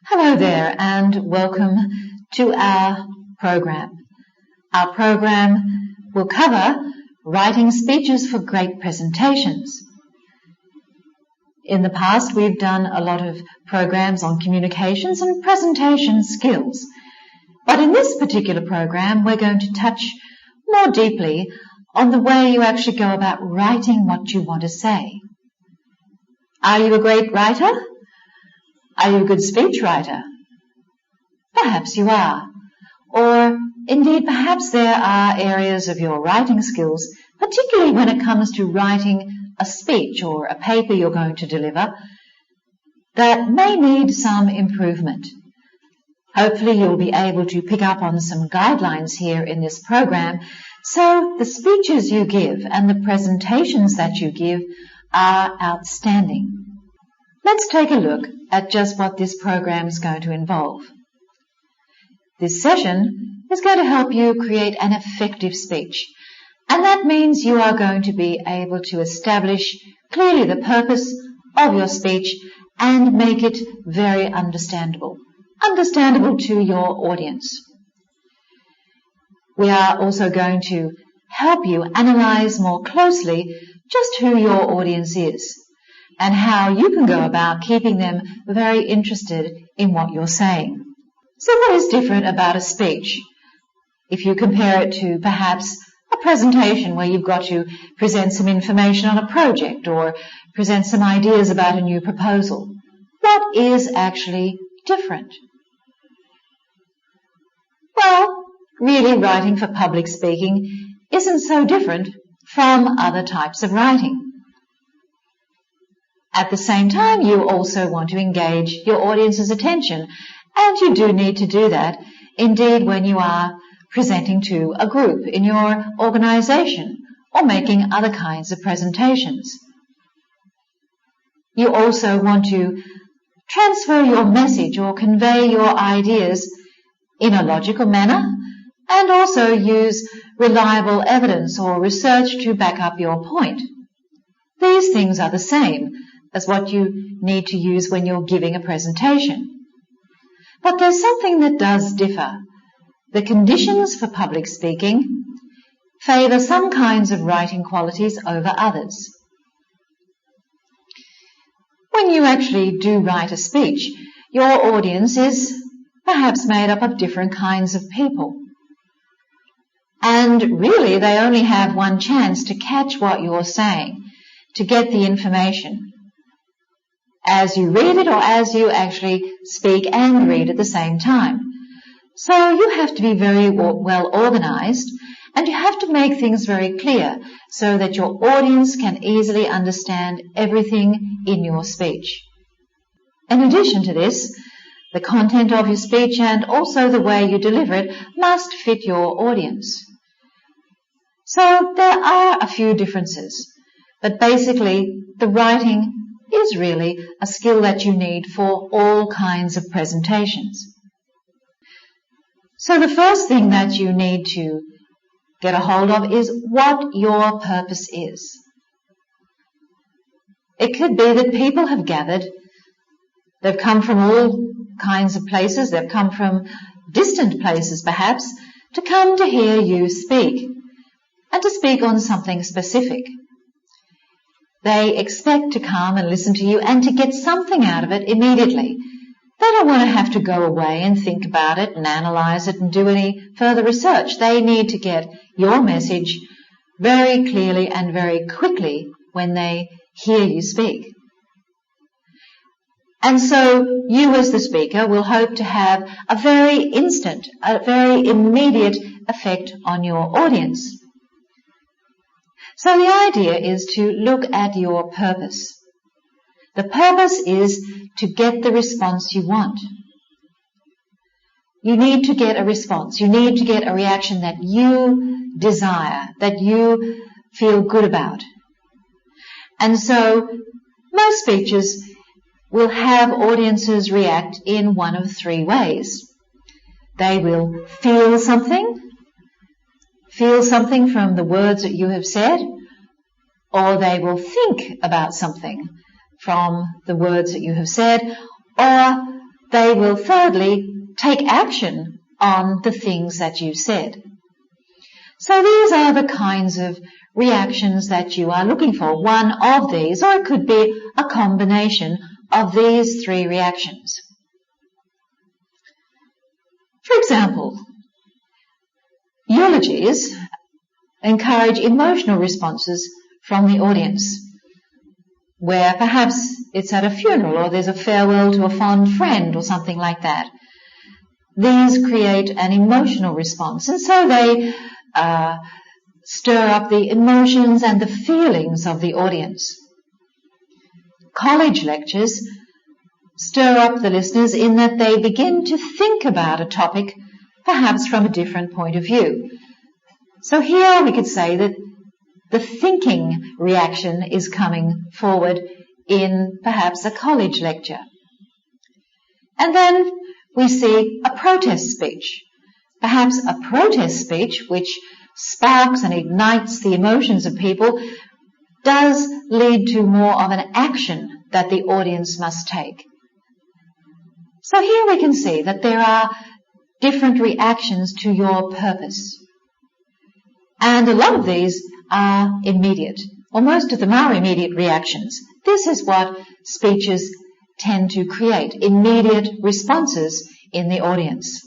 Hello there and welcome to our program. Our program will cover writing speeches for great presentations. In the past we've done a lot of programs on communications and presentation skills. But in this particular program we're going to touch more deeply on the way you actually go about writing what you want to say. Are you a great writer? Are you a good speechwriter? Perhaps you are. Or indeed perhaps there are areas of your writing skills, particularly when it comes to writing a speech or a paper you're going to deliver, that may need some improvement. Hopefully you'll be able to pick up on some guidelines here in this program so the speeches you give and the presentations that you give are outstanding. Let's take a look at just what this program is going to involve. This session is going to help you create an effective speech, and that means you are going to be able to establish clearly the purpose of your speech and make it very understandable to your audience. We are also going to help you analyze more closely just who your audience is and how you can go about keeping them very interested in what you're saying. So what is different about a speech? If you compare it to perhaps a presentation where you've got to present some information on a project or present some ideas about a new proposal, what is actually different? Well, really writing for public speaking isn't so different from other types of writing. At the same time, you also want to engage your audience's attention, and you do need to do that, indeed, when you are presenting to a group in your organization or making other kinds of presentations. You also want to transfer your message or convey your ideas in a logical manner and also use reliable evidence or research to back up your point. These things are the same as what you need to use when you're giving a presentation. But there's something that does differ. The conditions for public speaking favour some kinds of writing qualities over others. When you actually do write a speech, your audience is perhaps made up of different kinds of people. And really they only have one chance to catch what you're saying, to get the information, as you read it or as you actually speak and read at the same time. So you have to be very well organized and you have to make things very clear so that your audience can easily understand everything in your speech. In addition to this, the content of your speech and also the way you deliver it must fit your audience. So there are a few differences, but basically the writing is really a skill that you need for all kinds of presentations. So the first thing that you need to get a hold of is what your purpose is. It could be that people have gathered, they've come from all kinds of places, they've come from distant places perhaps, to come to hear you speak and to speak on something specific. They expect to come and listen to you and to get something out of it immediately. They don't want to have to go away and think about it and analyze it and do any further research. They need to get your message very clearly and very quickly when they hear you speak. And so you as the speaker will hope to have a very instant, a very immediate effect on your audience. So the idea is to look at your purpose. The purpose is to get the response you want. You need to get a response. You need to get a reaction that you desire, that you feel good about. And so most speeches will have audiences react in one of three ways. They will feel something from the words that you have said, or they will think about something from the words that you have said, or they will thirdly take action on the things that you said. So these are the kinds of reactions that you are looking for. One of these, or it could be a combination of these three reactions. For example, eulogies encourage emotional responses from the audience, where perhaps it's at a funeral or there's a farewell to a fond friend or something like that. These create an emotional response, and so they stir up the emotions and the feelings of the audience. College lectures stir up the listeners in that they begin to think about a topic perhaps from a different point of view. So here we could say that the thinking reaction is coming forward in perhaps a college lecture. And then we see a protest speech. Perhaps a protest speech which sparks and ignites the emotions of people does lead to more of an action that the audience must take. So here we can see that there are different reactions to your purpose. And a lot of these are immediate, or most of them are immediate reactions. This is what speeches tend to create, immediate responses in the audience.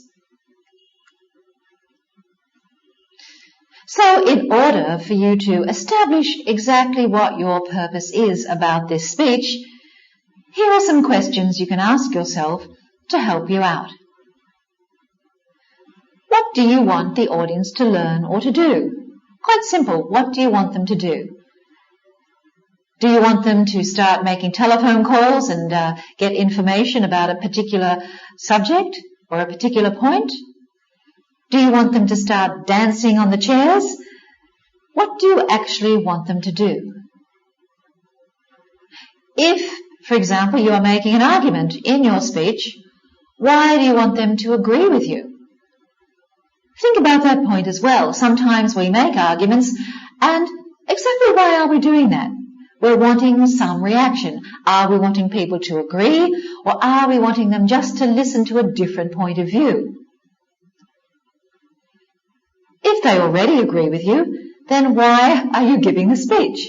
So in order for you to establish exactly what your purpose is about this speech, here are some questions you can ask yourself to help you out. What do you want the audience to learn or to do? Quite simple. What do you want them to do? Do you want them to start making telephone calls and get information about a particular subject or a particular point? Do you want them to start dancing on the chairs? What do you actually want them to do? If, for example, you are making an argument in your speech, why do you want them to agree with you? Think about that point as well. Sometimes we make arguments, and exactly why are we doing that? We're wanting some reaction. Are we wanting people to agree, or are we wanting them just to listen to a different point of view? If they already agree with you, then why are you giving the speech?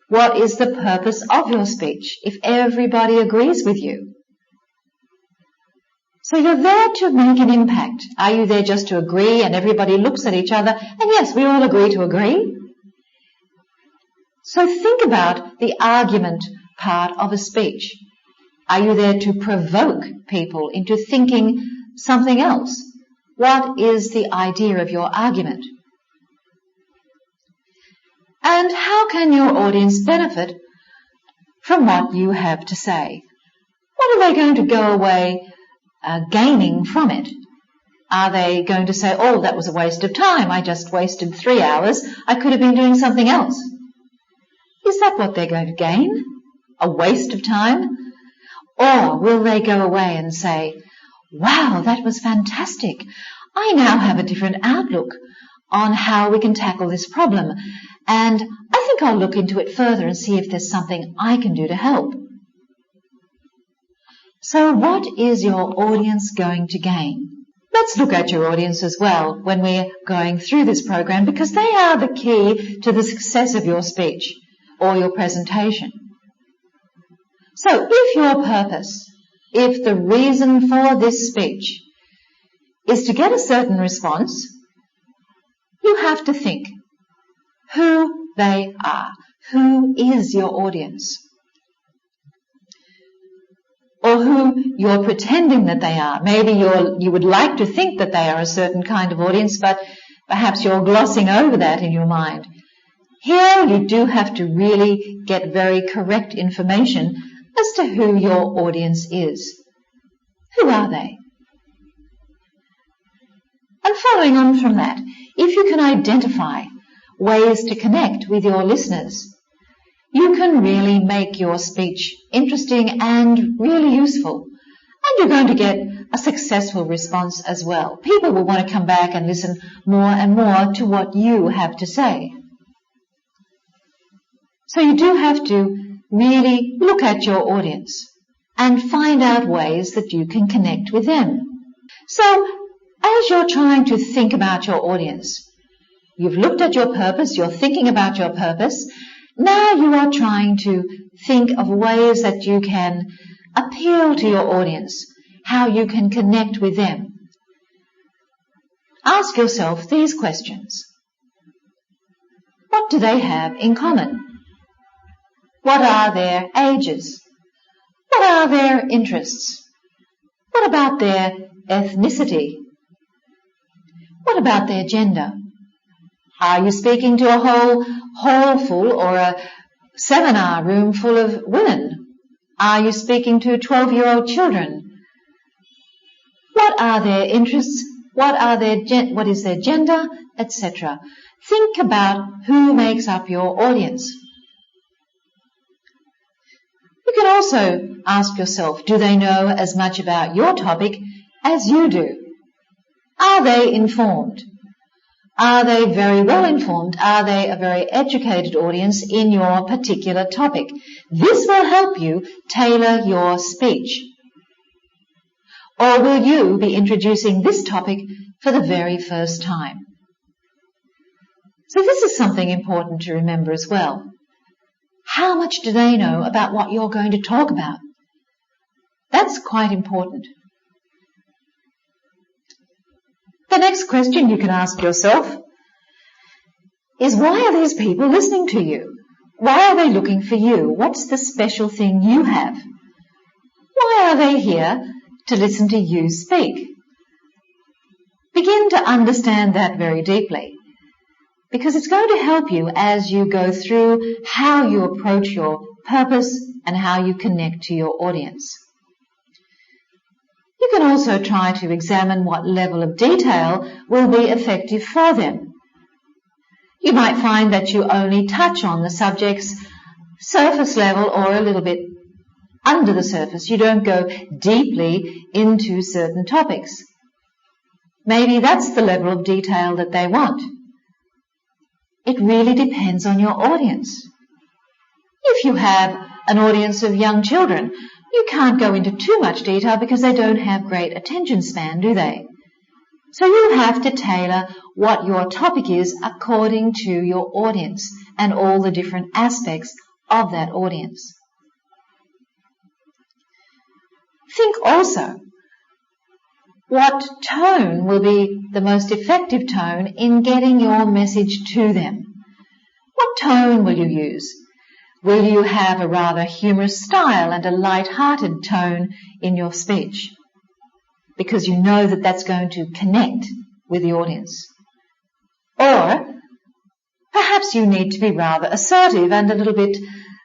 What is the purpose of your speech if everybody agrees with you? So you're there to make an impact. Are you there just to agree and everybody looks at each other and yes, we all agree to agree? So think about the argument part of a speech. Are you there to provoke people into thinking something else? What is the idea of your argument? And how can your audience benefit from what you have to say? What are they going to go away gaining from it? Are they going to say, oh, that was a waste of time. I just wasted 3 hours. I could have been doing something else. Is that what they're going to gain? A waste of time? Or will they go away and say, wow, that was fantastic. I now have a different outlook on how we can tackle this problem. And I think I'll look into it further and see if there's something I can do to help. So what is your audience going to gain? Let's look at your audience as well when we're going through this program, because they are the key to the success of your speech or your presentation. So if your purpose, if the reason for this speech is to get a certain response, you have to think who they are. Who is your audience? Or who you're pretending that they are. Maybe you would like to think that they are a certain kind of audience, but perhaps you're glossing over that in your mind. Here you do have to really get very correct information as to who your audience is. Who are they? And following on from that, if you can identify ways to connect with your listeners, you can really make your speech interesting and really useful. And you're going to get a successful response as well. People will want to come back and listen more and more to what you have to say. So you do have to really look at your audience and find out ways that you can connect with them. So, as you're trying to think about your audience, you've looked at your purpose, you're thinking about your purpose, now you are trying to think of ways that you can appeal to your audience, how you can connect with them. Ask yourself these questions. What do they have in common? What are their ages? What are their interests? What about their ethnicity? What about their gender? Are you speaking to a whole hall full or a seminar room full of women? Are you speaking to 12-year-old children? What are their interests? What is their gender, etc. Think about who makes up your audience. You can also ask yourself, do they know as much about your topic as you do? Are they informed? Are they very well informed? Are they a very educated audience in your particular topic? This will help you tailor your speech. Or will you be introducing this topic for the very first time? So this is something important to remember as well. How much do they know about what you're going to talk about? That's quite important. The next question you can ask yourself is, why are these people listening to you? Why are they looking for you? What's the special thing you have? Why are they here to listen to you speak? Begin to understand that very deeply, because it's going to help you as you go through how you approach your purpose and how you connect to your audience. You can also try to examine what level of detail will be effective for them. You might find that you only touch on the subject's surface level or a little bit under the surface. You don't go deeply into certain topics. Maybe that's the level of detail that they want. It really depends on your audience. If you have an audience of young children, you can't go into too much detail because they don't have great attention span, do they? So you have to tailor what your topic is according to your audience and all the different aspects of that audience. Think also, what tone will be the most effective tone in getting your message to them? What tone will you use? Will you have a rather humorous style and a light-hearted tone in your speech? Because you know that that's going to connect with the audience. Or perhaps you need to be rather assertive and a little bit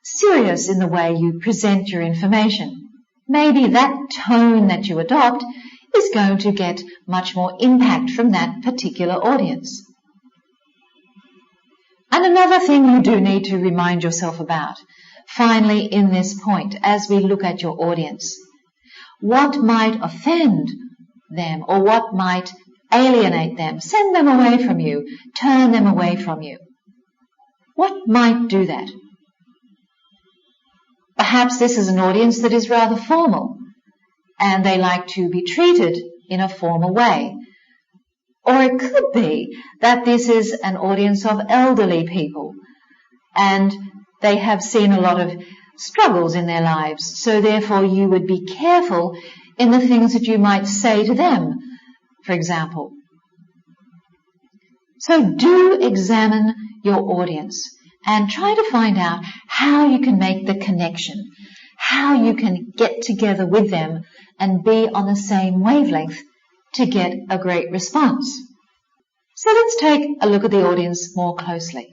serious in the way you present your information. Maybe that tone that you adopt is going to get much more impact from that particular audience. And another thing you do need to remind yourself about, finally in this point, as we look at your audience, what might offend them or what might alienate them, send them away from you, turn them away from you? What might do that? Perhaps this is an audience that is rather formal and they like to be treated in a formal way. Or it could be that this is an audience of elderly people and they have seen a lot of struggles in their lives, so therefore you would be careful in the things that you might say to them, for example. So do examine your audience and try to find out how you can make the connection, how you can get together with them and be on the same wavelength to get a great response. So let's take a look at the audience more closely.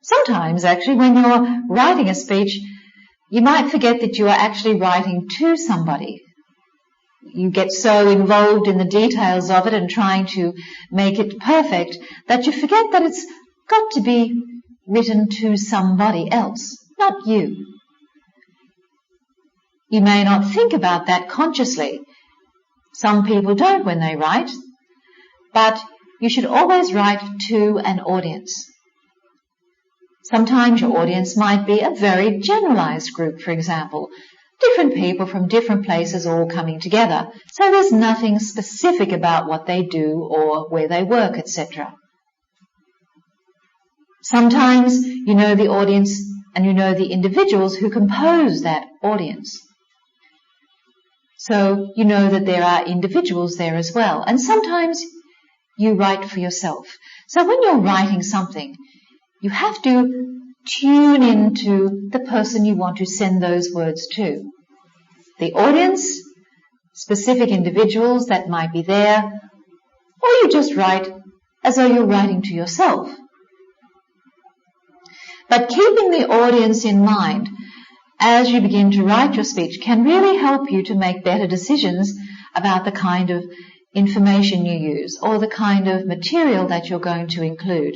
Sometimes, actually, when you're writing a speech, you might forget that you are actually writing to somebody. You get so involved in the details of it and trying to make it perfect that you forget that it's got to be written to somebody else, not you. You may not think about that consciously. Some people don't when they write, but you should always write to an audience. Sometimes your audience might be a very generalized group, for example, different people from different places all coming together, so there's nothing specific about what they do or where they work, etc. Sometimes you know the audience and you know the individuals who compose that audience. So you know that there are individuals there as well. And sometimes you write for yourself. So when you're writing something, you have to tune into the person you want to send those words to. The audience, specific individuals that might be there, or you just write as though you're writing to yourself. But keeping the audience in mind as you begin to write your speech can really help you to make better decisions about the kind of information you use or the kind of material that you're going to include.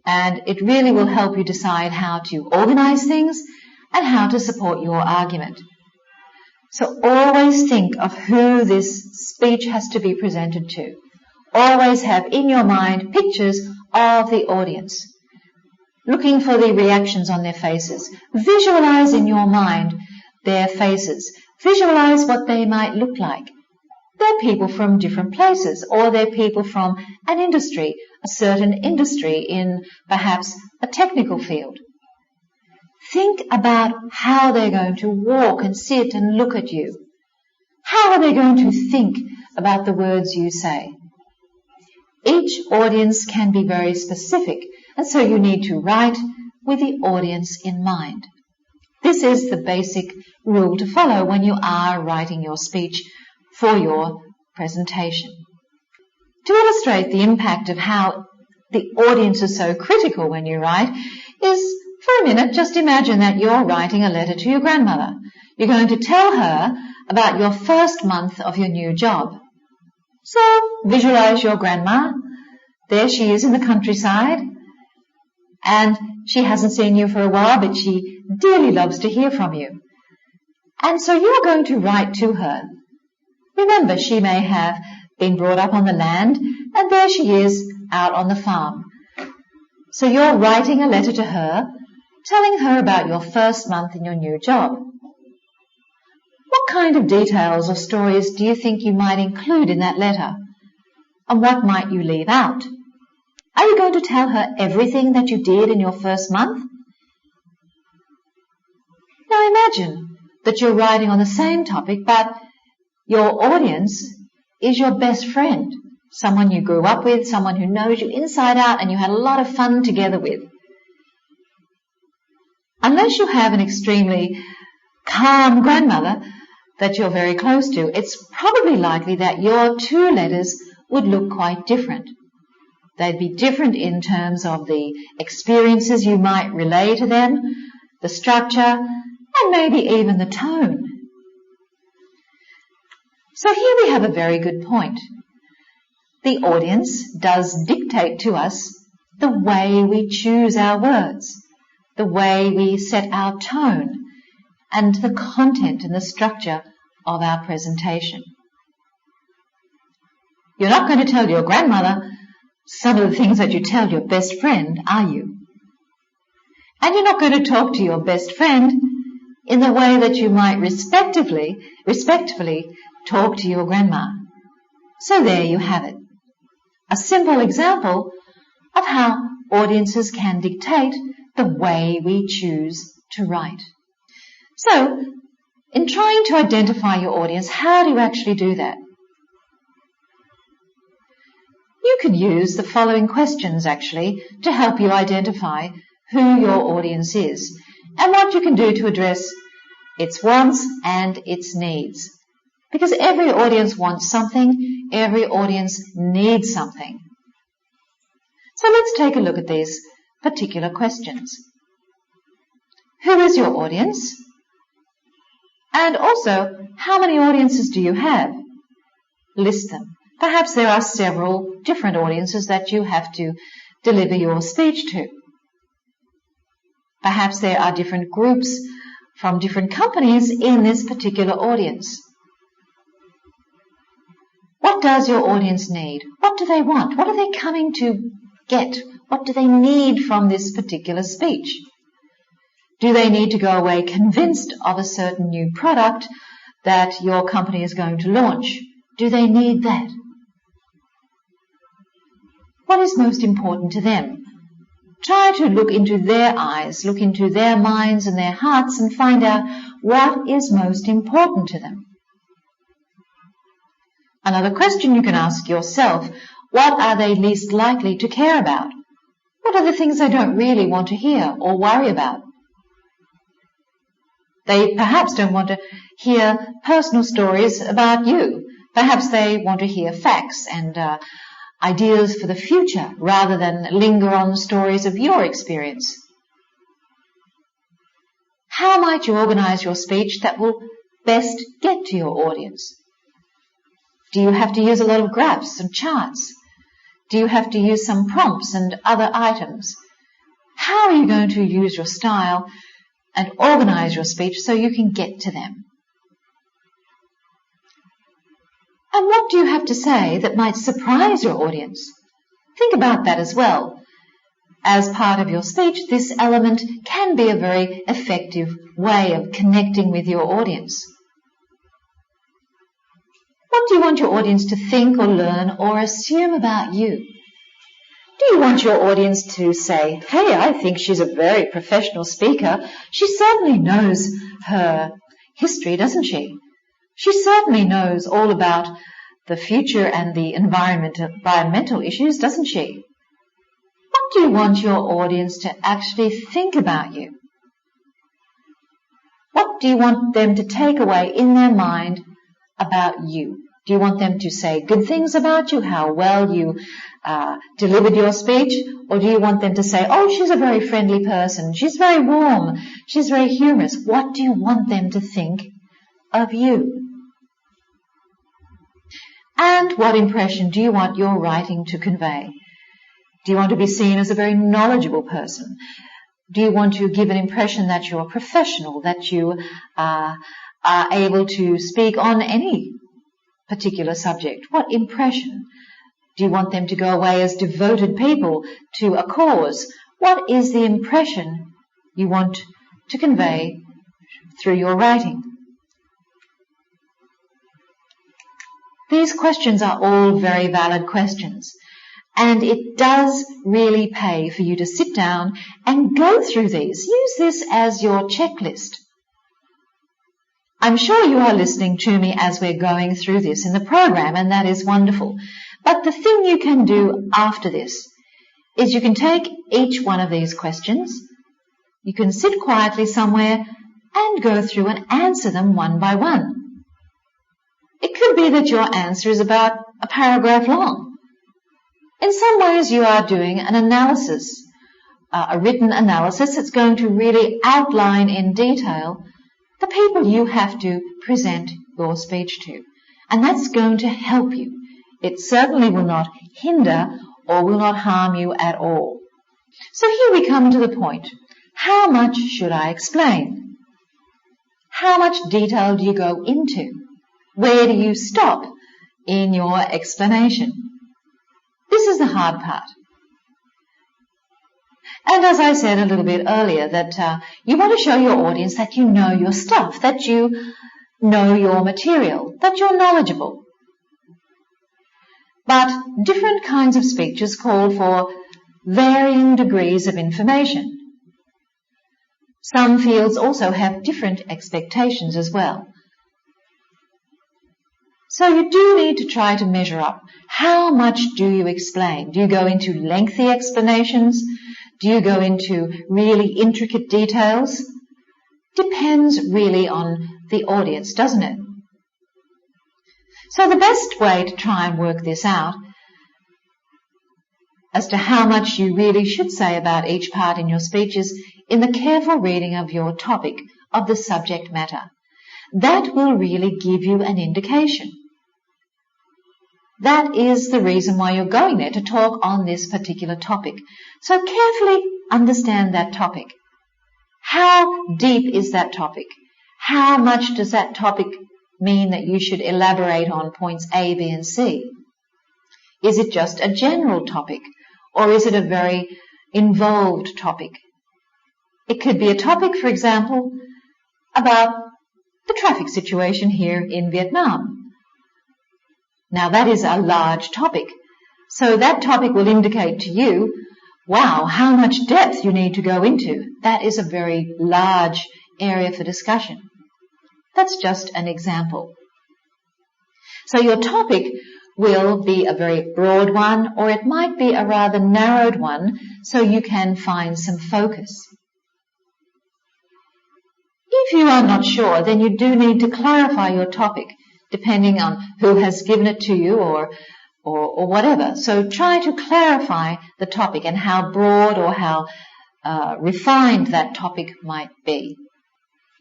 And it really will help you decide how to organize things and how to support your argument. So always think of who this speech has to be presented to. Always have in your mind pictures of the audience, looking for the reactions on their faces. Visualize in your mind their faces. Visualize what they might look like. They're people from different places, or they're people from an industry, a certain industry in perhaps a technical field. Think about how they're going to walk and sit and look at you. How are they going to think about the words you say? Each audience can be very specific, and so you need to write with the audience in mind. This is the basic rule to follow when you are writing your speech for your presentation. To illustrate the impact of how the audience is so critical when you write is, for a minute, just imagine that you're writing a letter to your grandmother. You're going to tell her about your first month of your new job. So visualize your grandma. There she is in the countryside, and she hasn't seen you for a while, but she dearly loves to hear from you. And so you're going to write to her. Remember, she may have been brought up on the land, and there she is out on the farm. So you're writing a letter to her, telling her about your first month in your new job. What kind of details or stories do you think you might include in that letter? And what might you leave out? Are you going to tell her everything that you did in your first month? Now imagine that you're writing on the same topic, but your audience is your best friend, someone you grew up with, someone who knows you inside out and you had a lot of fun together with. Unless you have an extremely calm grandmother that you're very close to, it's probably likely that your two letters would look quite different. They'd be different in terms of the experiences you might relay to them, the structure, and maybe even the tone. So here we have a very good point. The audience does dictate to us the way we choose our words, the way we set our tone, and the content and the structure of our presentation. You're not going to tell your grandmother some of the things that you tell your best friend, are you? And you're not going to talk to your best friend in the way that you might respectfully talk to your grandma. So there you have it. A simple example of how audiences can dictate the way we choose to write. So, in trying to identify your audience, how do you actually do that? You could use the following questions actually to help you identify who your audience is and what you can do to address its wants and its needs. Because every audience wants something, every audience needs something. So let's take a look at these particular questions. Who is your audience? And also, how many audiences do you have? List them. Perhaps there are several different audiences that you have to deliver your speech to. Perhaps there are different groups from different companies in this particular audience. What does your audience need? What do they want? What are they coming to get? What do they need from this particular speech? Do they need to go away convinced of a certain new product that your company is going to launch? Do they need that? What is most important to them? Try to look into their eyes, look into their minds and their hearts and find out what is most important to them. Another question you can ask yourself, what are they least likely to care about? What are the things they don't really want to hear or worry about? They perhaps don't want to hear personal stories about you. Perhaps they want to hear facts and ideas for the future rather than linger on stories of your experience. How might you organize your speech that will best get to your audience? Do you have to use a lot of graphs and charts? Do you have to use some prompts and other items? How are you going to use your style and organize your speech so you can get to them? And what do you have to say that might surprise your audience? Think about that as well. As part of your speech, this element can be a very effective way of connecting with your audience. What do you want your audience to think or learn or assume about you? Do you want your audience to say, hey, I think she's a very professional speaker. She certainly knows her history, doesn't she? She certainly knows all about the future and the environmental issues, doesn't she? What do you want your audience to actually think about you? What do you want them to take away in their mind about you? Do you want them to say good things about you, how well you delivered your speech? Or do you want them to say, oh, she's a very friendly person, she's very warm, she's very humorous? What do you want them to think of you? And what impression do you want your writing to convey? Do you want to be seen as a very knowledgeable person? Do you want to give an impression that you're professional, that you are able to speak on any particular subject? What impression? Do you want them to go away as devoted people to a cause? What is the impression you want to convey through your writing? These questions are all very valid questions, and it does really pay for you to sit down and go through these. Use this as your checklist. I'm sure you are listening to me as we're going through this in the program, and that is wonderful. But the thing you can do after this is you can take each one of these questions, you can sit quietly somewhere and go through and answer them one by one. It could be that your answer is about a paragraph long. In some ways you are doing an analysis, a written analysis that's going to really outline in detail the people you have to present your speech to. And that's going to help you. It certainly will not hinder or will not harm you at all. So here we come to the point. How much should I explain? How much detail do you go into? Where do you stop in your explanation? This is the hard part. And as I said a little bit earlier, that you want to show your audience that you know your stuff, that you know your material, that you're knowledgeable. But different kinds of speeches call for varying degrees of information. Some fields also have different expectations as well. So you do need to try to measure up. How much do you explain? Do you go into lengthy explanations? Do you go into really intricate details? Depends really on the audience, doesn't it? So the best way to try and work this out as to how much you really should say about each part in your speech is in the careful reading of your topic, of the subject matter. That will really give you an indication. That is the reason why you're going there, to talk on this particular topic. So carefully understand that topic. How deep is that topic? How much does that topic mean that you should elaborate on points A, B, and C? Is it just a general topic? Or is it a very involved topic? It could be a topic, for example, about the traffic situation here in Vietnam. Now that is a large topic. So that topic will indicate to you, wow, how much depth you need to go into. That is a very large area for discussion. That's just an example. So your topic will be a very broad one, or it might be a rather narrowed one, so you can find some focus. If you are not sure, then you do need to clarify your topic, depending on who has given it to you or whatever. So try to clarify the topic and how broad or how refined that topic might be.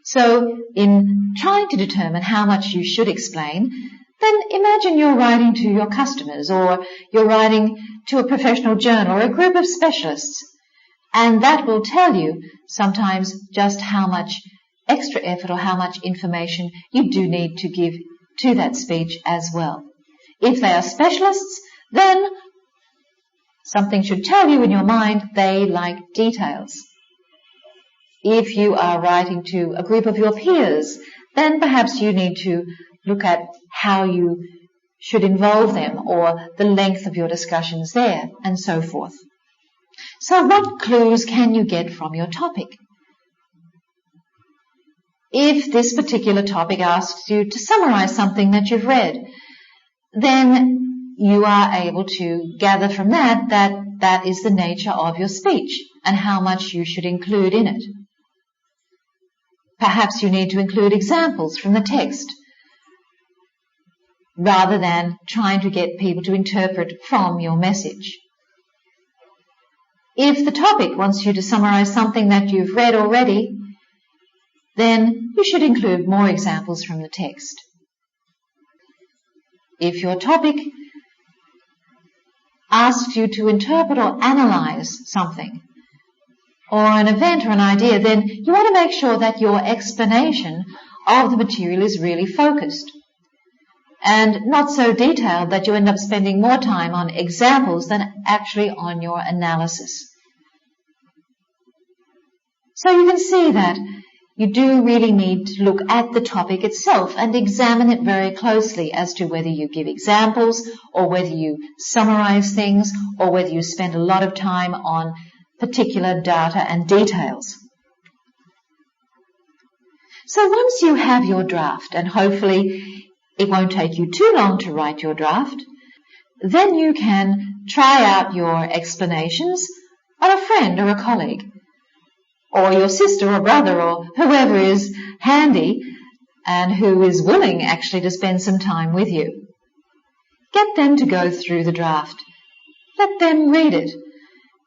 So in trying to determine how much you should explain, then imagine you're writing to your customers, or you're writing to a professional journal or a group of specialists, and that will tell you sometimes just how much extra effort or how much information you do need to give to that speech as well. If they are specialists, then something should tell you in your mind they like details. If you are writing to a group of your peers, then perhaps you need to look at how you should involve them or the length of your discussions there and so forth. So what clues can you get from your topic? If this particular topic asks you to summarize something that you've read, then you are able to gather from that that is the nature of your speech and how much you should include in it. Perhaps you need to include examples from the text rather than trying to get people to interpret from your message. If the topic wants you to summarize something that you've read already, then you should include more examples from the text. If your topic asks you to interpret or analyze something, or an event or an idea, then you want to make sure that your explanation of the material is really focused and not so detailed that you end up spending more time on examples than actually on your analysis. So you can see that you do really need to look at the topic itself and examine it very closely as to whether you give examples or whether you summarize things or whether you spend a lot of time on particular data and details. So once you have your draft, and hopefully it won't take you too long to write your draft, then you can try out your explanations on a friend or a colleague, or your sister or brother or whoever is handy and who is willing actually to spend some time with you. Get them to go through the draft. Let them read it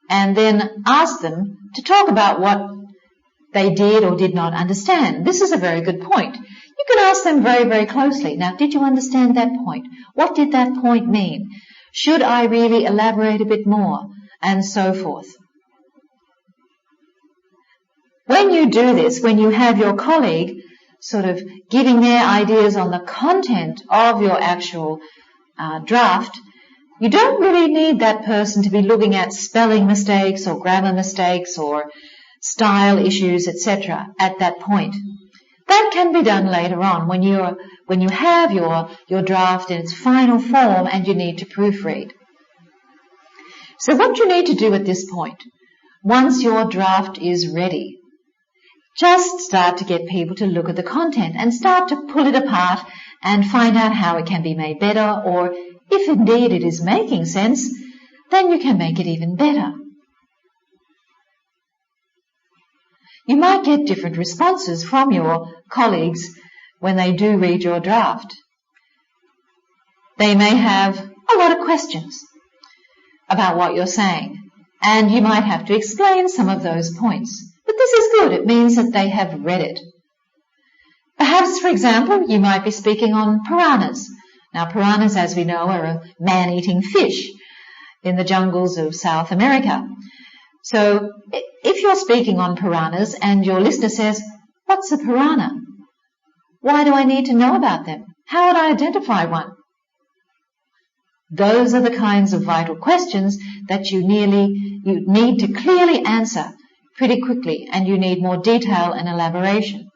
and then ask them to talk about what they did or did not understand. This is a very good point. You can ask them very, very closely. Now, did you understand that point? What did that point mean? Should I really elaborate a bit more? And so forth. When you do this, when you have your colleague sort of giving their ideas on the content of your actual draft, you don't really need that person to be looking at spelling mistakes or grammar mistakes or style issues, etc. at that point. That can be done later on when you have your draft in its final form and you need to proofread. So what you need to do at this point, once your draft is ready, just start to get people to look at the content and start to pull it apart and find out how it can be made better, or if indeed it is making sense, then you can make it even better. You might get different responses from your colleagues when they do read your draft. They may have a lot of questions about what you're saying, and you might have to explain some of those points. But this is good. It means that they have read it. Perhaps, for example, you might be speaking on piranhas. Now, piranhas, as we know, are a man-eating fish in the jungles of South America. So if you're speaking on piranhas and your listener says, "What's a piranha? Why do I need to know about them? How would I identify one?" Those are the kinds of vital questions that you need to clearly answer pretty quickly, and you need more detail and elaboration.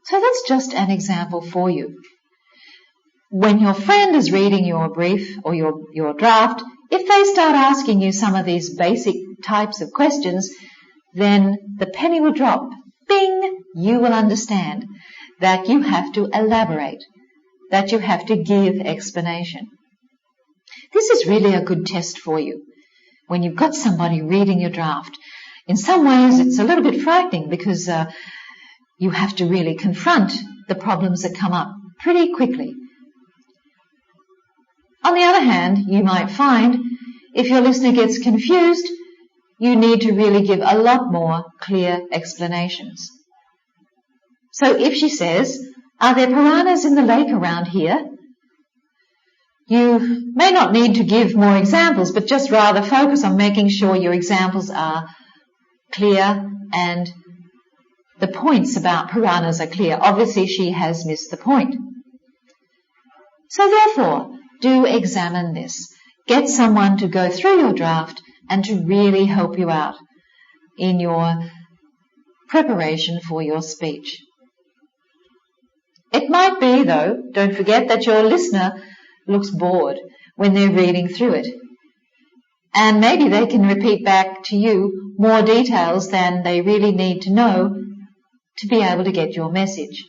So that's just an example for you. When your friend is reading your brief or your draft, if they start asking you some of these basic types of questions, then the penny will drop. Bing! You will understand that you have to elaborate, that you have to give explanation. This is really a good test for you when you've got somebody reading your draft. In some ways, it's a little bit frightening because you have to really confront the problems that come up pretty quickly. On the other hand, you might find if your listener gets confused, you need to really give a lot more clear explanations. So if she says, "Are there piranhas in the lake around here?" you may not need to give more examples, but just rather focus on making sure your examples are clear and the points about piranhas are clear. Obviously, she has missed the point. So therefore, do examine this. Get someone to go through your draft and to really help you out in your preparation for your speech. It might be, though, don't forget that your listener looks bored when they're reading through it. And maybe they can repeat back to you more details than they really need to know to be able to get your message.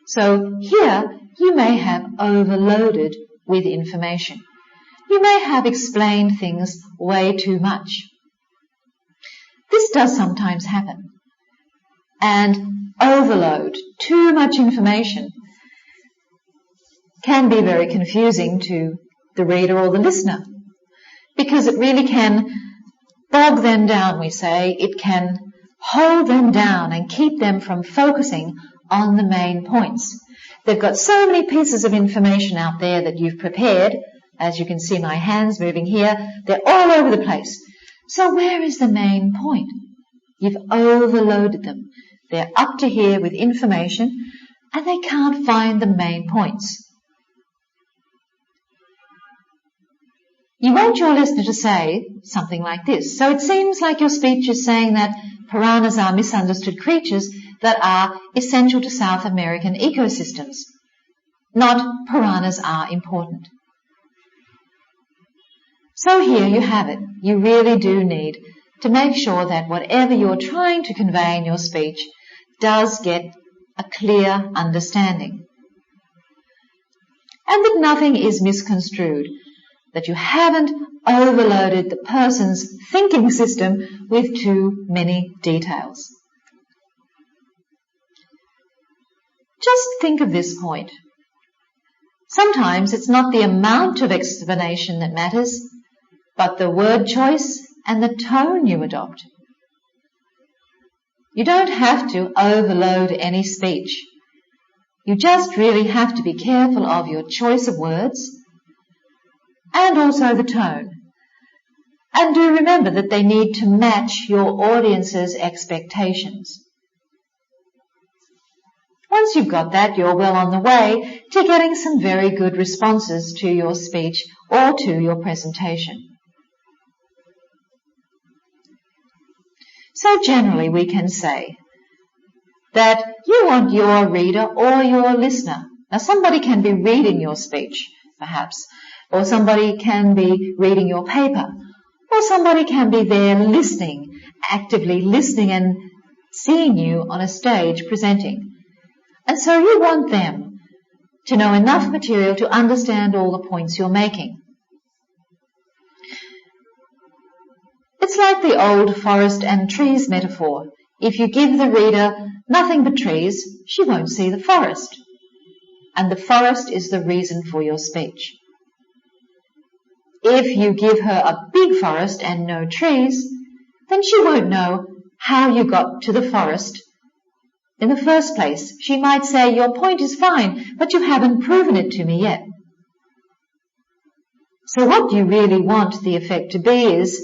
So here you may have overloaded with information. You may have explained things way too much. This does sometimes happen. And overload, too much information, can be very confusing to the reader or the listener, because it really can bog them down, we say. It can hold them down and keep them from focusing on the main points. They've got so many pieces of information out there that you've prepared. As you can see my hands moving here, they're all over the place. So where is the main point? You've overloaded them. They're up to here with information and they can't find the main points. You want your listener to say something like this. So it seems like your speech is saying that piranhas are misunderstood creatures that are essential to South American ecosystems. Not piranhas are important. So here you have it. You really do need to make sure that whatever you're trying to convey in your speech does get a clear understanding. And that nothing is misconstrued, that you haven't overloaded the person's thinking system with too many details. Just think of this point. Sometimes it's not the amount of explanation that matters, but the word choice and the tone you adopt. You don't have to overload any speech. You just really have to be careful of your choice of words and also the tone. And do remember that they need to match your audience's expectations. Once you've got that, you're well on the way to getting some very good responses to your speech or to your presentation. So generally we can say that you want your reader or your listener. Now somebody can be reading your speech, perhaps, or somebody can be reading your paper, or somebody can be there listening, actively listening and seeing you on a stage presenting. And so you want them to know enough material to understand all the points you're making. It's like the old forest and trees metaphor. If you give the reader nothing but trees, she won't see the forest. And the forest is the reason for your speech. If you give her a big forest and no trees, then she won't know how you got to the forest in the first place. She might say, your point is fine, but you haven't proven it to me yet. So what you really want the effect to be is,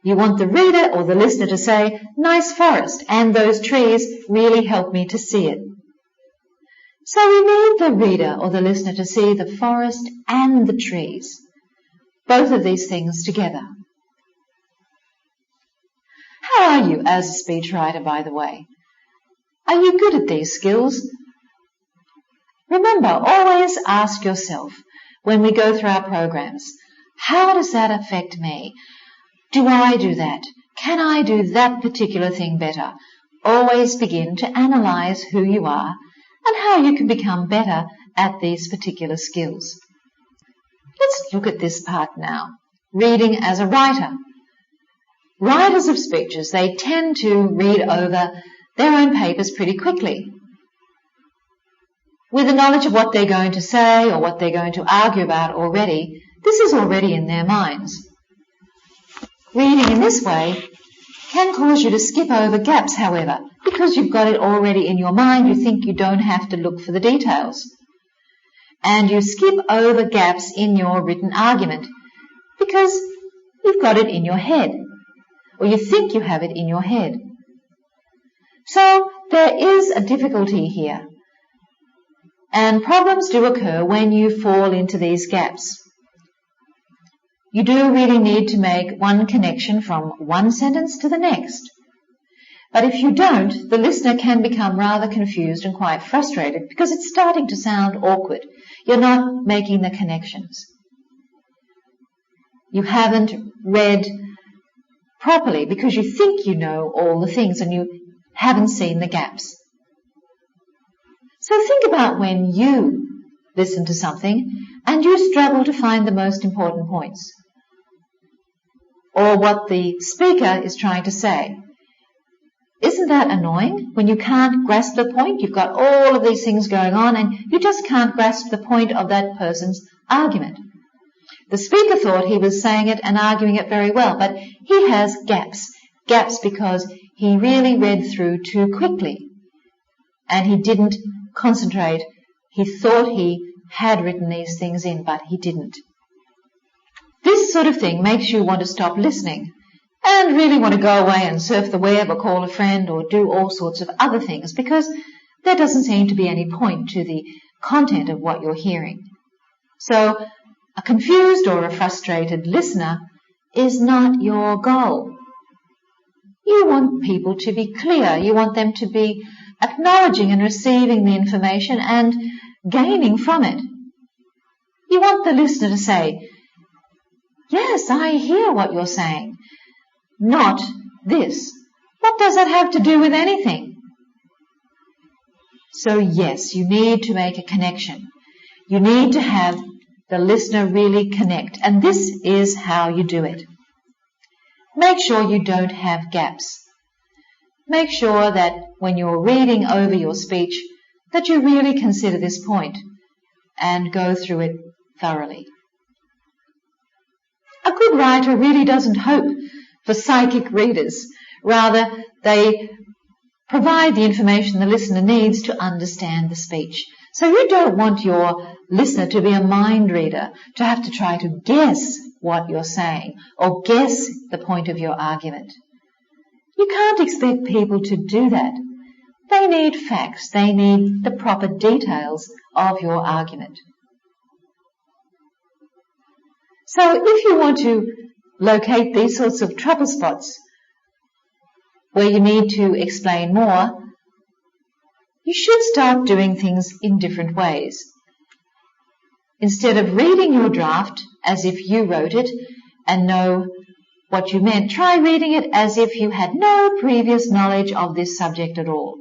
you want the reader or the listener to say, nice forest, and those trees really help me to see it. So we need the reader or the listener to see the forest and the trees, both of these things together. How are you as a speechwriter, by the way? Are you good at these skills? Remember, always ask yourself when we go through our programs, how does that affect me? Do I do that? Can I do that particular thing better? Always begin to analyze who you are and how you can become better at these particular skills. Let's look at this part now. Reading as a writer. Writers of speeches, they tend to read over their own papers pretty quickly. With the knowledge of what they're going to say or what they're going to argue about already, this is already in their minds. Reading in this way can cause you to skip over gaps, however, because you've got it already in your mind. You think you don't have to look for the details. And you skip over gaps in your written argument because you've got it in your head, or you think you have it in your head. So there is a difficulty here, and problems do occur when you fall into these gaps. You do really need to make one connection from one sentence to the next. But if you don't, the listener can become rather confused and quite frustrated because it's starting to sound awkward. You're not making the connections. You haven't read properly because you think you know all the things and you haven't seen the gaps. So think about when you listen to something and you struggle to find the most important points, or what the speaker is trying to say. Isn't that annoying when you can't grasp the point? You've got all of these things going on and you just can't grasp the point of that person's argument. The speaker thought he was saying it and arguing it very well, but he has gaps. Gaps because he really read through too quickly and he didn't concentrate. He thought he had written these things in, but he didn't. This sort of thing makes you want to stop listening and really want to go away and surf the web or call a friend or do all sorts of other things because there doesn't seem to be any point to the content of what you're hearing. So a confused or a frustrated listener is not your goal. You want people to be clear. You want them to be acknowledging and receiving the information and gaining from it. You want the listener to say, "Yes, I hear what you're saying," not "this. What does that have to do with anything?" So yes, you need to make a connection. You need to have the listener really connect, and this is how you do it. Make sure you don't have gaps. Make sure that when you're reading over your speech that you really consider this point and go through it thoroughly. A good writer really doesn't hope for psychic readers. Rather, they provide the information the listener needs to understand the speech. So you don't want your listener to be a mind reader, to have to try to guess what you're saying or guess the point of your argument. You can't expect people to do that. They need facts. They need the proper details of your argument. So if you want to locate these sorts of trouble spots where you need to explain more, you should start doing things in different ways. Instead of reading your draft as if you wrote it and know what you meant, try reading it as if you had no previous knowledge of this subject at all.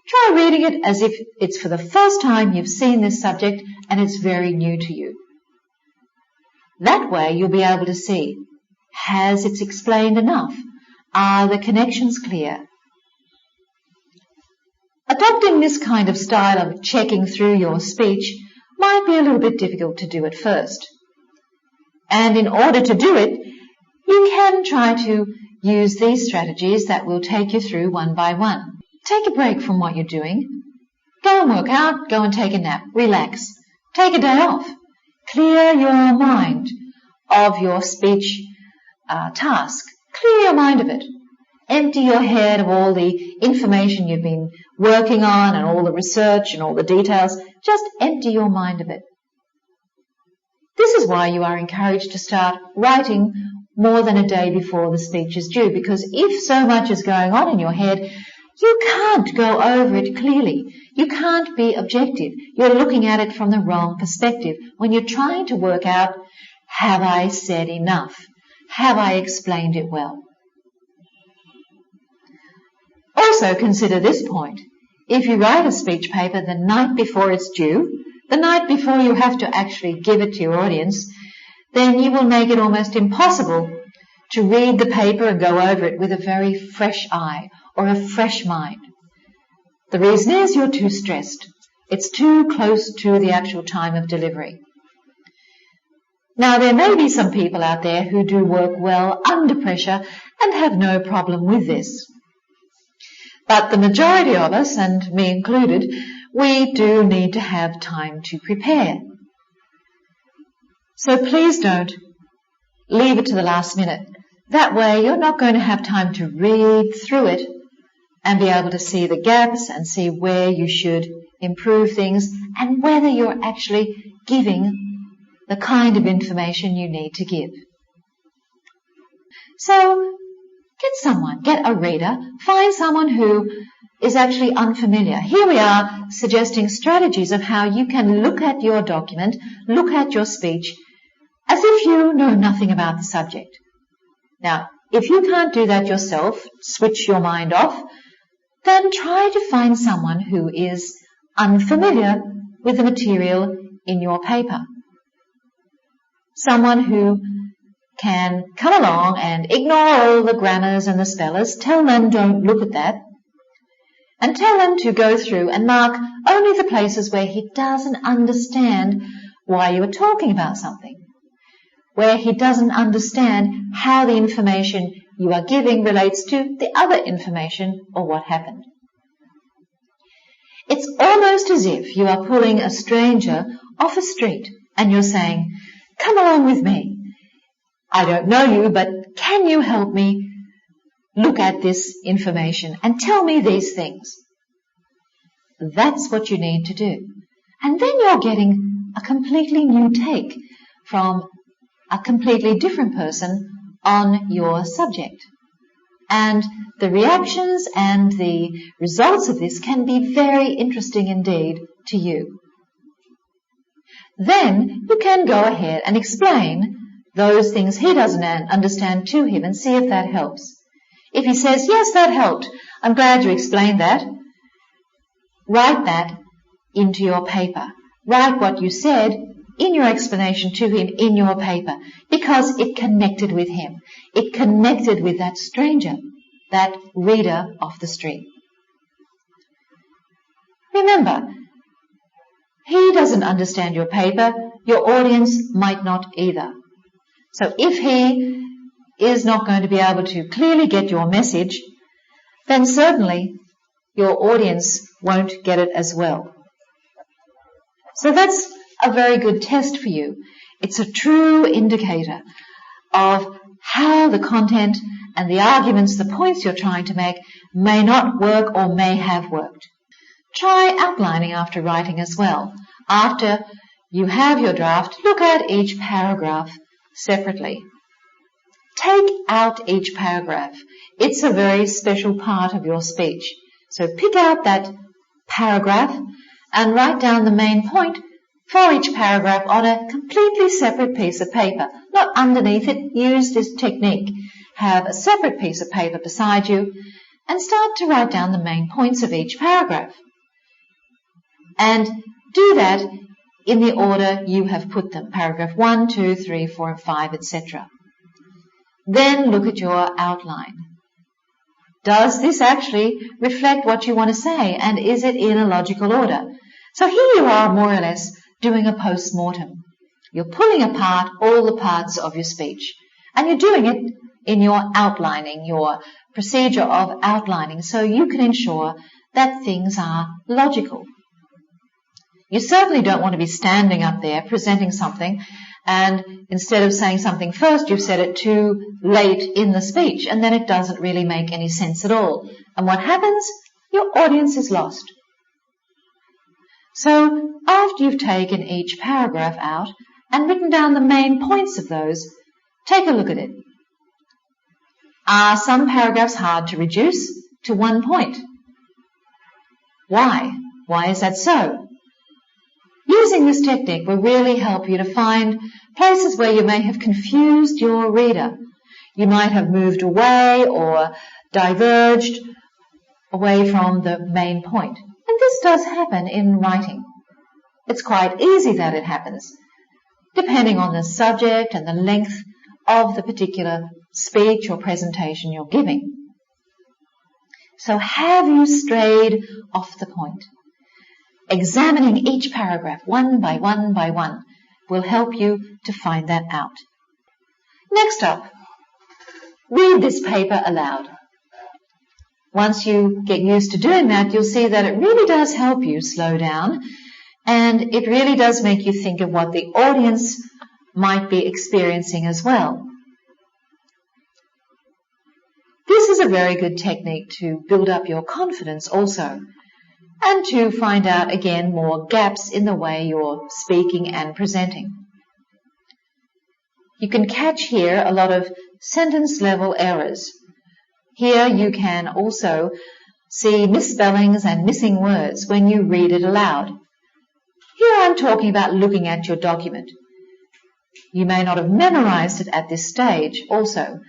Try reading it as if it's for the first time you've seen this subject and it's very new to you. That way you'll be able to see, has it explained enough? Are the connections clear? Adopting this kind of style of checking through your speech might be a little bit difficult to do at first. And in order to do it, you can try to use these strategies that will take you through one by one. Take a break from what you're doing. Go and work out, go and take a nap, relax. Take a day off. Clear your mind of your speech task. Clear your mind of it. Empty your head of all the information you've been working on and all the research and all the details. Just empty your mind of it. This is why you are encouraged to start writing more than a day before the speech is due, because if so much is going on in your head, you can't go over it clearly. You can't be objective. You're looking at it from the wrong perspective when you're trying to work out, have I said enough? Have I explained it well? Also consider this point. If you write a speech paper the night before it's due, the night before you have to actually give it to your audience, then you will make it almost impossible to read the paper and go over it with a very fresh eye or a fresh mind. The reason is you're too stressed. It's too close to the actual time of delivery. Now, there may be some people out there who do work well under pressure and have no problem with this. But the majority of us, and me included, we do need to have time to prepare. So please don't leave it to the last minute. That way you're not going to have time to read through it and be able to see the gaps and see where you should improve things and whether you're actually giving the kind of information you need to give. So get a reader, find someone who is actually unfamiliar. Here we are suggesting strategies of how you can look at your document, look at your speech, as if you know nothing about the subject. Now, if you can't do that yourself, switch your mind off, then try to find someone who is unfamiliar with the material in your paper. Someone who can come along and ignore all the grammars and the spellers, tell them don't look at that, and tell them to go through and mark only the places where he doesn't understand why you are talking about something, where he doesn't understand how the information you are giving relates to the other information or what happened. It's almost as if you are pulling a stranger off a street and you're saying, come along with me. I don't know you, but can you help me look at this information and tell me these things? That's what you need to do. And then you're getting a completely new take from a completely different person on your subject. And the reactions and the results of this can be very interesting indeed to you. Then you can go ahead and explain those things he doesn't understand to him and see if that helps. If he says, yes, that helped, I'm glad you explained that, write that into your paper. Write what you said in your explanation to him in your paper, because it connected with him. It connected with that stranger, that reader off the street. Remember, he doesn't understand your paper, your audience might not either. So if he is not going to be able to clearly get your message, then certainly your audience won't get it as well. So that's a very good test for you. It's a true indicator of how the content and the arguments, the points you're trying to make may not work or may have worked. Try outlining after writing as well. After you have your draft, look at each paragraph separately. Take out each paragraph. It's a very special part of your speech. So pick out that paragraph and write down the main point for each paragraph on a completely separate piece of paper. Not underneath it. Use this technique. Have a separate piece of paper beside you and start to write down the main points of each paragraph. And do that in the order you have put them. Paragraph 1, 2, 3, 4, and 5, etc. Then look at your outline. Does this actually reflect what you want to say, and is it in a logical order? So here you are more or less doing a post-mortem. You're pulling apart all the parts of your speech, and you're doing it in your outlining, your procedure of outlining, so you can ensure that things are logical. You certainly don't want to be standing up there presenting something And instead of saying something first, you've said it too late in the speech, and then it doesn't really make any sense at all. And what happens? Your audience is lost. So after you've taken each paragraph out and written down the main points of those, take a look at it. Are some paragraphs hard to reduce to one point? Why? Why is that so? Using this technique will really help you to find places where you may have confused your reader. You might have moved away or diverged away from the main point. And this does happen in writing. It's quite easy that it happens, depending on the subject and the length of the particular speech or presentation you're giving. So have you strayed off the point? Examining each paragraph one by one by one will help you to find that out. Next up, read this paper aloud. Once you get used to doing that, you'll see that it really does help you slow down, and it really does make you think of what the audience might be experiencing as well. This is a very good technique to build up your confidence also, and to find out again more gaps in the way you're speaking and presenting. You can catch here a lot of sentence level errors. Here you can also see misspellings and missing words when you read it aloud. Here I'm talking about looking at your document. You may not have memorized it at this stage also,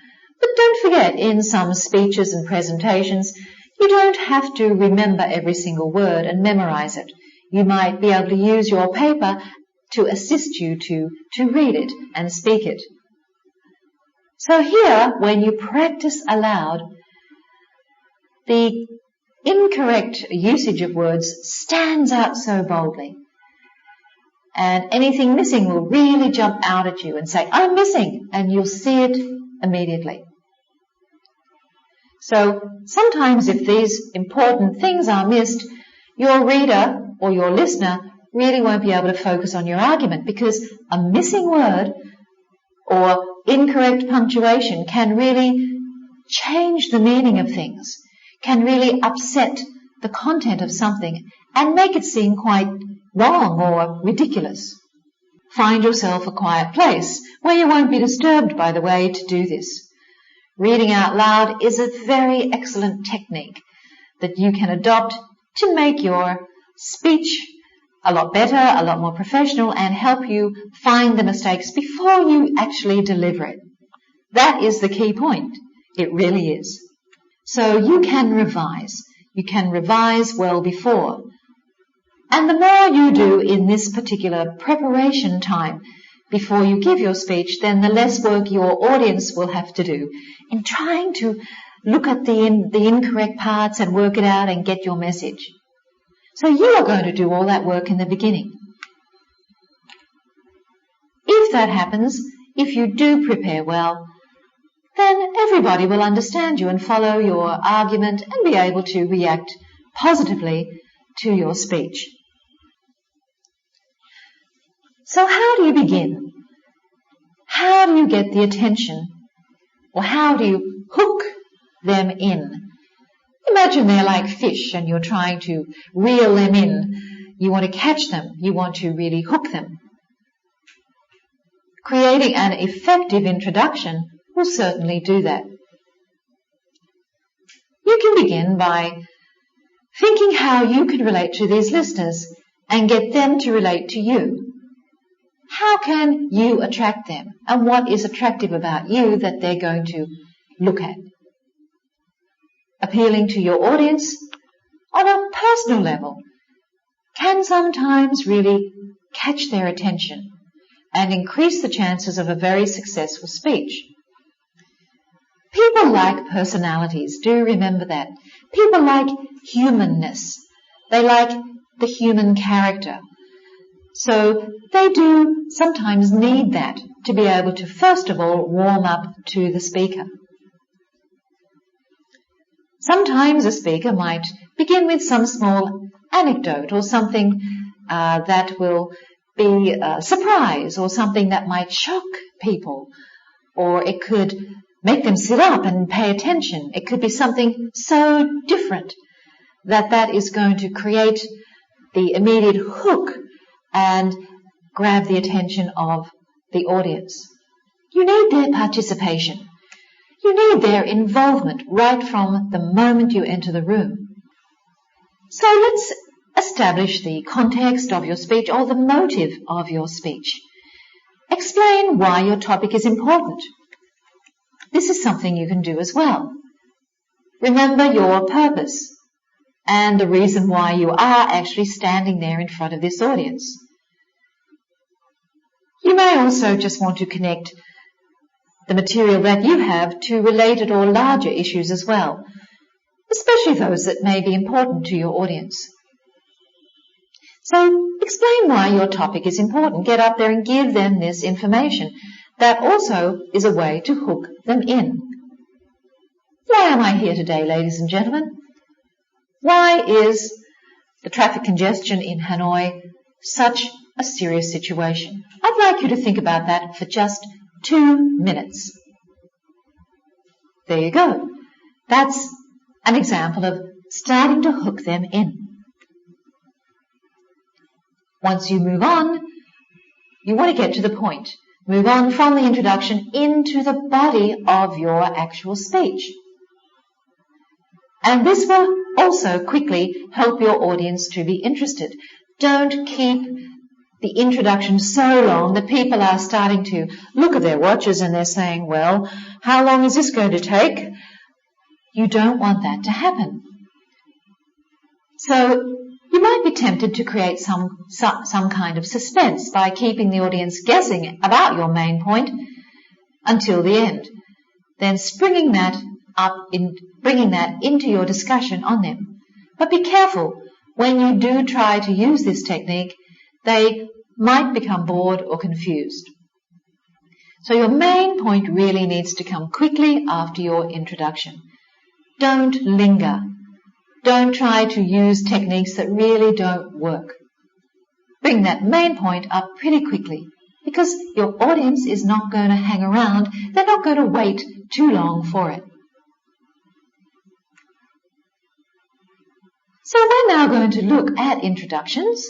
but don't forget, in some speeches and presentations, you don't have to remember every single word and memorize it. You might be able to use your paper to assist you to read it and speak it. So here, when you practice aloud, the incorrect usage of words stands out so boldly. And anything missing will really jump out at you and say, I'm missing, and you'll see it immediately. So sometimes if these important things are missed, your reader or your listener really won't be able to focus on your argument, because a missing word or incorrect punctuation can really change the meaning of things, can really upset the content of something and make it seem quite wrong or ridiculous. Find yourself a quiet place where you won't be disturbed by the way to do this. Reading out loud is a very excellent technique that you can adopt to make your speech a lot better, a lot more professional, and help you find the mistakes before you actually deliver it. That is the key point. It really is. So you can revise. You can revise well before. And the more you do in this particular preparation time before you give your speech, then the less work your audience will have to do in trying to look at the incorrect parts and work it out and get your message. So you are going to do all that work in the beginning. If that happens, if you do prepare well, then everybody will understand you and follow your argument and be able to react positively to your speech. So how do you begin? How do you get the attention? Or how do you hook them in? Imagine they're like fish and you're trying to reel them in. You want to catch them. You want to really hook them. Creating an effective introduction will certainly do that. You can begin by thinking how you can relate to these listeners and get them to relate to you. How can you attract them? And what is attractive about you that they're going to look at? Appealing to your audience on a personal level can sometimes really catch their attention and increase the chances of a very successful speech. People like personalities. Do remember that. People like humanness. They like the human character. So they do sometimes need that to be able to, first of all, warm up to the speaker. Sometimes a speaker might begin with some small anecdote or something that will be a surprise or something that might shock people, or it could make them sit up and pay attention. It could be something so different that is going to create the immediate hook and grab the attention of the audience. You need their participation. You need their involvement right from the moment you enter the room. So let's establish the context of your speech or the motive of your speech. Explain why your topic is important. This is something you can do as well. Remember your purpose and the reason why you are actually standing there in front of this audience. You may also just want to connect the material that you have to related or larger issues as well, especially those that may be important to your audience. So explain why your topic is important. Get up there and give them this information. That also is a way to hook them in. Why am I here today, ladies and gentlemen? Why is the traffic congestion in Hanoi such a serious situation? I'd like you to think about that for just 2 minutes. There you go. That's an example of starting to hook them in. Once you move on, you want to get to the point. Move on from the introduction into the body of your actual speech. And this will also quickly help your audience to be interested. Don't keep the introduction so long that people are starting to look at their watches and they're saying, well, how long is this going to take? You don't want that to happen. So you might be tempted to create some kind of suspense by keeping the audience guessing about your main point until the end, then bringing that into your discussion on them. But be careful, when you do try to use this technique, they might become bored or confused. So your main point really needs to come quickly after your introduction. Don't linger. Don't try to use techniques that really don't work. Bring that main point up pretty quickly, because your audience is not going to hang around. They're not going to wait too long for it. So we're now going to look at introductions.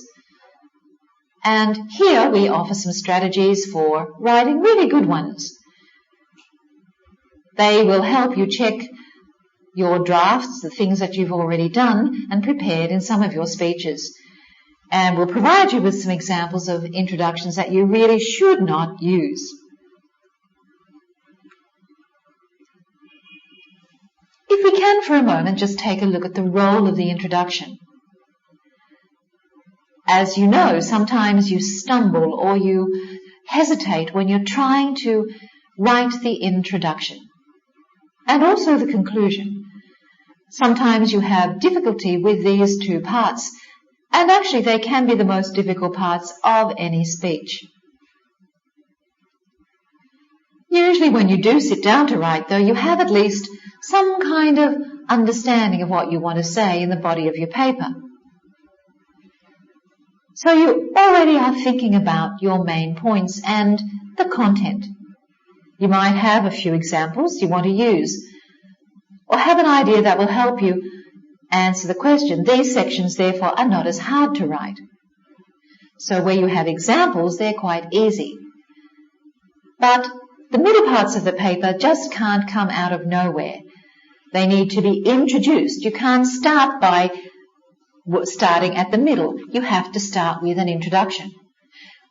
And here we offer some strategies for writing really good ones. They will help you check your drafts, the things that you've already done and prepared in some of your speeches, and will provide you with some examples of introductions that you really should not use. If we can for a moment just take a look at the role of the introduction. As you know, sometimes you stumble or you hesitate when you're trying to write the introduction and also the conclusion. Sometimes you have difficulty with these two parts, and actually they can be the most difficult parts of any speech. Usually when you do sit down to write, though, you have at least some kind of understanding of what you want to say in the body of your paper. So you already are thinking about your main points and the content. You might have a few examples you want to use, or have an idea that will help you answer the question. These sections, therefore, are not as hard to write. So where you have examples, they're quite easy. But the middle parts of the paper just can't come out of nowhere. They need to be introduced. You can't start by starting at the middle. You have to start with an introduction.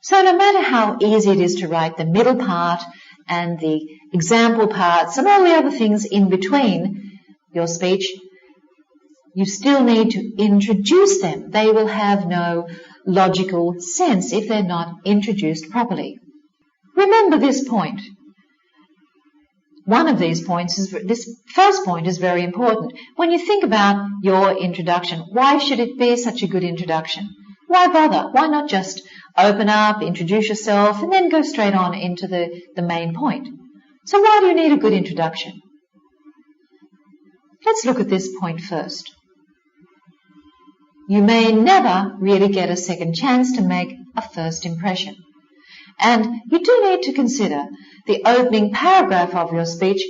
So no matter how easy it is to write the middle part and the example parts and all the other things in between your speech, you still need to introduce them. They will have no logical sense if they're not introduced properly. Remember this point. One of these points is, this first point is very important. When you think about your introduction, why should it be such a good introduction? Why bother? Why not just open up, introduce yourself, and then go straight on into the main point? So why do you need a good introduction? Let's look at this point first. you may never really get a second chance to make a first impression. And you do need to consider the opening paragraph of your speech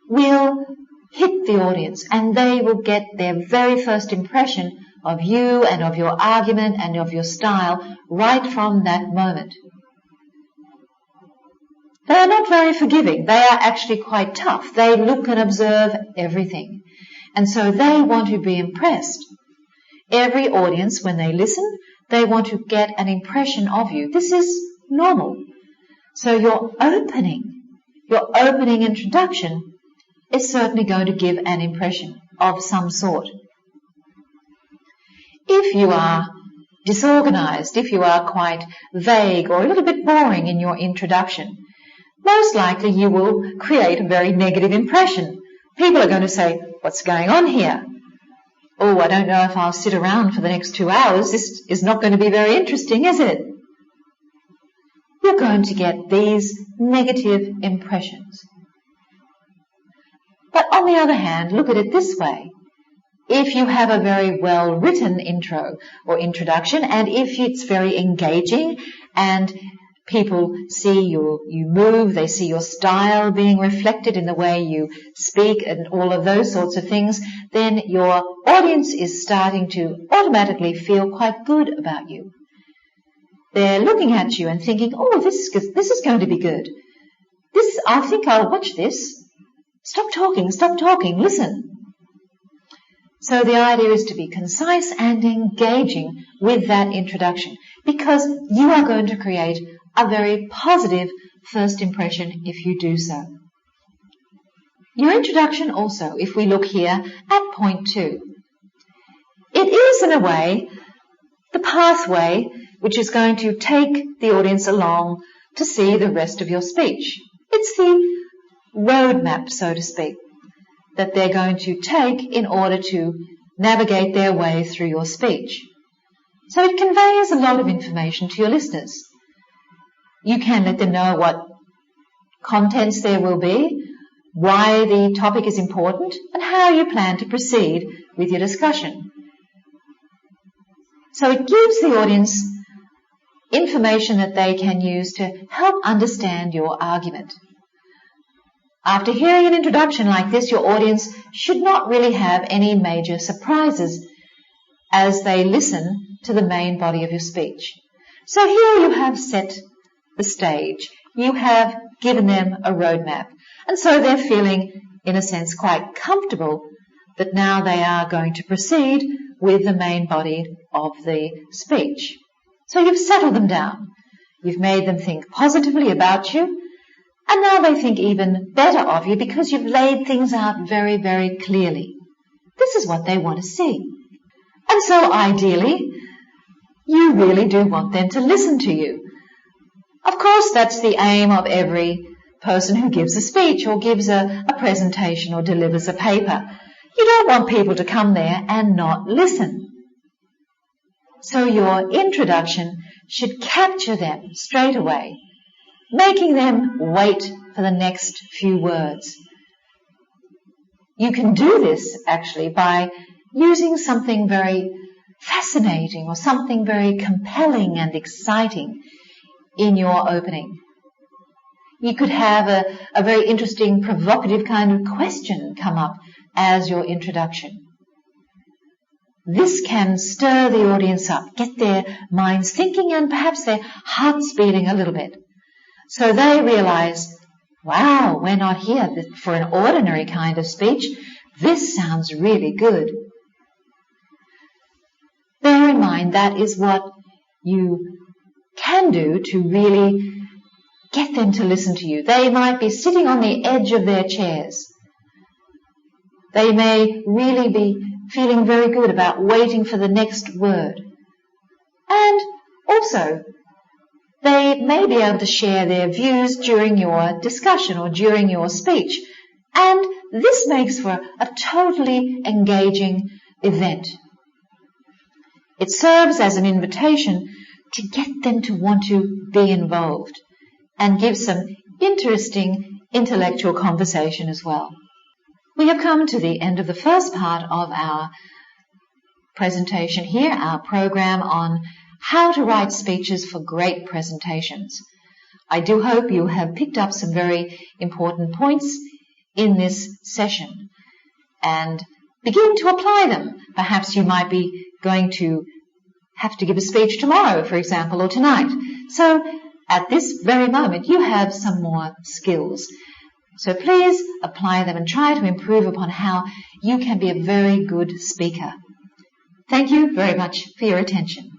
will hit the audience, and they will get their very first impression of you and of your argument and of your style right from that moment. They are not very forgiving. They are actually quite tough. They look and observe everything. And so they want to be impressed. Every audience, when they listen, they want to get an impression of you. This is normal. So your opening introduction is certainly going to give an impression of some sort. If you are disorganized, if you are quite vague or a little bit boring in your introduction, most likely you will create a very negative impression. People are going to say, "What's going on here? Oh, I don't know if I'll sit around for the next 2 hours. This is not going to be very interesting, is it?" You're going to get these negative impressions. But on the other hand, look at it this way. If you have a very well-written intro or introduction, and if it's very engaging and people see you move, they see your style being reflected in the way you speak and all of those sorts of things, then your audience is starting to automatically feel quite good about you. They're looking at you and thinking, "Oh, this is going to be good. I think I'll watch this. Stop talking, listen." So the idea is to be concise and engaging with that introduction, because you are going to create a very positive first impression if you do so. Your introduction also, if we look here at point 2, it is in a way the pathway which is going to take the audience along to see the rest of your speech. It's the roadmap, so to speak, that they're going to take in order to navigate their way through your speech. So it conveys a lot of information to your listeners. You can let them know what contents there will be, why the topic is important, and how you plan to proceed with your discussion. So it gives the audience information that they can use to help understand your argument. After hearing an introduction like this, your audience should not really have any major surprises as they listen to the main body of your speech. So here you have set the stage. You have given them a roadmap. And so they're feeling, in a sense, quite comfortable that now they are going to proceed with the main body of the speech. So you've settled them down. You've made them think positively about you. And now they think even better of you because you've laid things out very, very clearly. This is what they want to see. And so ideally, you really do want them to listen to you. Of course, that's the aim of every person who gives a speech or gives a presentation or delivers a paper. You don't want people to come there and not listen. So your introduction should capture them straight away, making them wait for the next few words. You can do this actually by using something very fascinating or something very compelling and exciting in your opening. You could have a very interesting, provocative kind of question come up as your introduction. This can stir the audience up, get their minds thinking and perhaps their hearts beating a little bit. So they realize, wow, we're not here for an ordinary kind of speech. This sounds really good. Bear in mind that is what you can do to really get them to listen to you. They might be sitting on the edge of their chairs. They may really be feeling very good about waiting for the next word. And also, they may be able to share their views during your discussion or during your speech. And this makes for a totally engaging event. It serves as an invitation to get them to want to be involved and give some interesting intellectual conversation as well. We have come to the end of the first part of our presentation here, our program on how to write speeches for great presentations. I do hope you have picked up some very important points in this session and begin to apply them. Perhaps you might be going to have to give a speech tomorrow, for example, or tonight. So at this very moment, you have some more skills. So please apply them and try to improve upon how you can be a very good speaker. Thank you very much for your attention.